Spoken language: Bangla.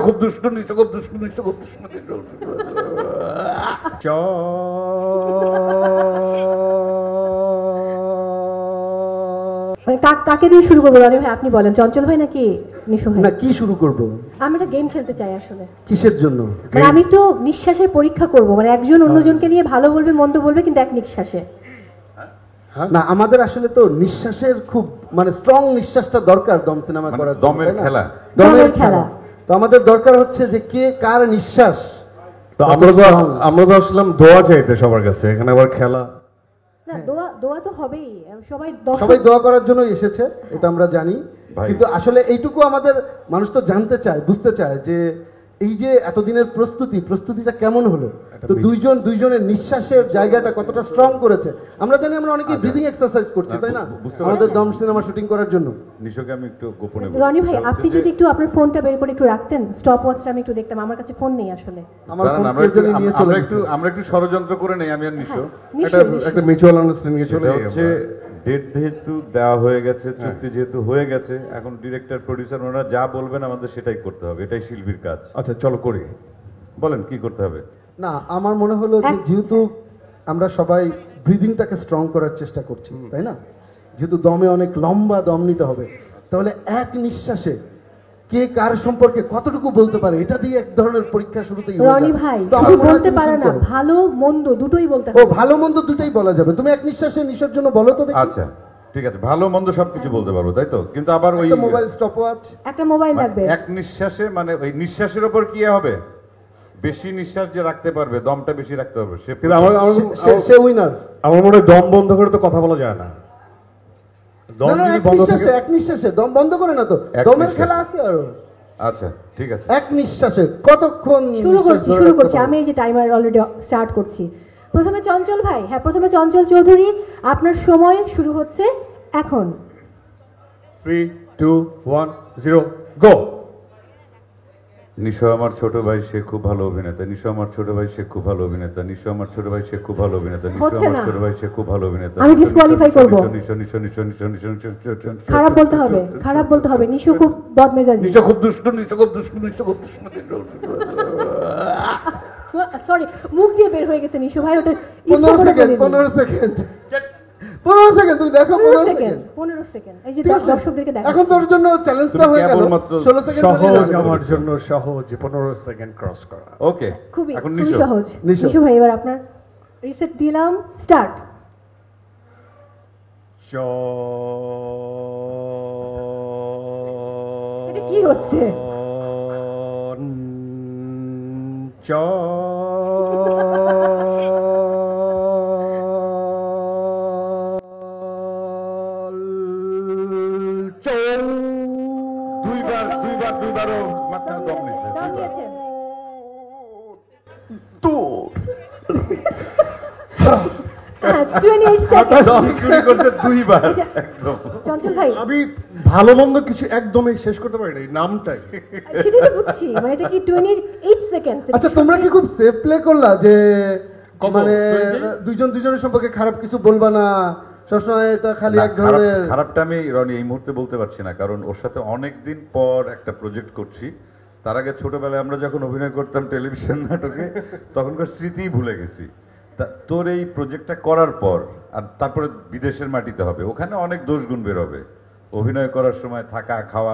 খুব দুষ্ট, নিশ্চয় খুব দুষ্ট, নিশ্চয় খুব দুষ্ট। কাকে দিয়ে শুরু করবো রনি ভাই, আপনি বলেন। চঞ্চল ভাই নাকি নিশু ভাই? না, কি শুরু করব? আমি একটা গেম খেলতে চাই আসলে। কিসের জন্য? মানে আমি একটু নিঃশ্বাসের পরীক্ষা করব, মানে একজন অন্যজনকে নিয়ে ভালো বলবে মন্দ বলবে কিন্তু এক নিঃশ্বাসে। না, আমাদের আসলে তো নিঃশ্বাসের খুব মানে স্ট্রং নিঃশ্বাসটা দরকার দম সিনেমা করার জন্য, দমের তাই না? খেলা। দমের খেলা। তো আমাদের দরকার হচ্ছে যে কে কার নিঃশ্বাস। তো আমরা তো আসলাম দোয়া চাইতে সবার কাছে, এখানে আবার খেলা। না, দোয়া তো হবেই, সবাই দোয়া করার জন্য এসেছে, এটা আমরা জানি। কিন্তু আসলে এইটুকু আমাদের মানুষ তো জানতে চায়, বুঝতে চায় যে এই যে এতদিনের প্রস্তুতিটা কেমন হলো, তো দুইজনের নিঃশ্বাসের জায়গাটা কতটা স্ট্রং করেছে। আমরা জানি, আমরা অনেকেই ব্রিদিং এক্সারসাইজ করছি, তাই না, আমাদের দম সিনেমা শুটিং করার জন্য। নিশোকে আমি একটু গোপনে রনি ভাই, আপনি যদি একটু আপনার ফোনটা বের করে একটু রাখতেন, স্টপ ওয়াচটা আমি একটু দেখতাম। আমার কাছে ফোন নেই আসলে। আমরা একটু ষড়যন্ত্র করে নেই, আমি আর নিশো একটা মিউচুয়াল আন্ডারস্ট্যান্ডিং এ চলে হচ্ছে। ডেট যেহেতু দেওয়া হয়ে গেছে, চুক্তি যেহেতু হয়ে গেছে, এখন ডিরেক্টর প্রডিউসার ওনারা যা বলবেন আমাদের সেটাই করতে হবে, এটাই শিল্পীর কাজ। আচ্ছা চলো করি, বলেন কি করতে হবে। না, আমার মনে হলো যে যেহেতু আমরা সবাই ব্রিদিংটাকে স্ট্রং করার চেষ্টা করছি, তাই না, যেহেতু দমে অনেক লম্বা দম নিতে হবে, তাহলে এক নিঃশ্বাসে কে কার সম্পর্কে কতটুকু বলতে পারে, এটা দিয়ে এক ধরনের পরীক্ষা শুরুতেই হয়ে যায়। রনি ভাই শুধু বলতে পারে না, ভালো মন্দ দুটোই বলতে হবে। ও, ভালো মন্দ দুটোই বলা যাবে। তুমি এক নিঃশ্বাসে নিশোর জন্য বলো তো দেখি। আচ্ছা ঠিক আছে, ভালো মন্দ সবকিছু বলতে পারবো, তাই তো? কিন্তু আবার ওই মোবাইল স্টপওয়াচ, একটা মোবাইল লাগবে। এক নিঃশ্বাসে মানে ওই নিঃশ্বাসের উপর কি হবে, বেশি নিঃশ্বাস যে রাখতে পারবে, দমটা বেশি রাখতে হবে, সে উইনার। আমার মনে হয় দম বন্ধ করে তো কথা বলা যায় না। এক নিঃশ্বাসে দম বন্ধ করে না তো, দমের খেলা আছে আরো। আচ্ছা ঠিক আছে, এক নিঃশ্বাসে কতক্ষণ শুরু করছি আমি। এই যে টাইমার অলরেডি স্টার্ট করছি। প্রথমে চঞ্চল ভাই, হ্যাঁ প্রথমে চঞ্চল চৌধুরী, আপনার সময় শুরু হচ্ছে এখন। 3, 2, 1, 0 গো। নিশো আমার ছোট ভাই, সে খুব ভালো অভিনেতা। নিশো আমার ছোট ভাই, সে খুব ভালো অভিনেতা। নিশো আমার ছোট ভাই, সে খুব ভালো অভিনেতা। নিশো আমার ছোট ভাই, সে খুব ভালো অভিনেতা। আমি ডিসকোয়ালিফাই করব। নিশো নিশো নিশো নিশো নিশো নিশো খারাপ বলতে হবে, খারাপ বলতে হবে। নিশো খুব বদমেজাজি। নিশো খুব দুষ্ট, নিশো খুব দুষ্ট, নিশো খুব দুষ্ট। সরি, মুখ দিয়ে বের হয়ে গেছে নিশো ভাই, ওটা 15 সেকেন্ড 15 সেকেন্ড তুমি দেখো। 15 সেকেন্ড এই যে দর্শকদেরকে দেখো। এখন তোর জন্য চ্যালেঞ্জটা হয়ে গেল 16 সেকেন্ড। সহজ, আমার জন্য সহজ 15 সেকেন্ড ক্রস করা। ওকে, খুবই এখন সহজ। নিশো ভাই, এবার আপনার রিসেট দিলাম, স্টার্ট। এটা কি হচ্ছে? দুইবারও মাঝখানে দম নিছে। আমি ভালো মন্দ কিছু একদমই শেষ করতে পারি না, নামটাই সেটাই তো বুঝছি। মানে এটা কি 28 সেকেন্ড? আচ্ছা, তোমরা কি খুব সেফ প্লে করলা যে মানে দুইজনের সম্পর্কে খারাপ কিছু বলবা না, সবসময় এটা খালি এক ধরনের? খারাপটা আমি রনি এই মুহূর্তে বলতে পারছি না, কারণ ওর সাথে অনেকদিন পর একটা প্রজেক্ট করছি। তার আগে ছোটবেলায় আমরা যখন অভিনয় করতাম টেলিভিশন নাটকে, তখনকার স্মৃতিই ভুলে গেছি। তোর এই প্রজেক্টটা করার পর আর তারপরে বিদেশের মাটিতে হবে, ওখানে অনেক দোষ গুণ বের হবে। অভিনয় করার সময় থাকা, খাওয়া,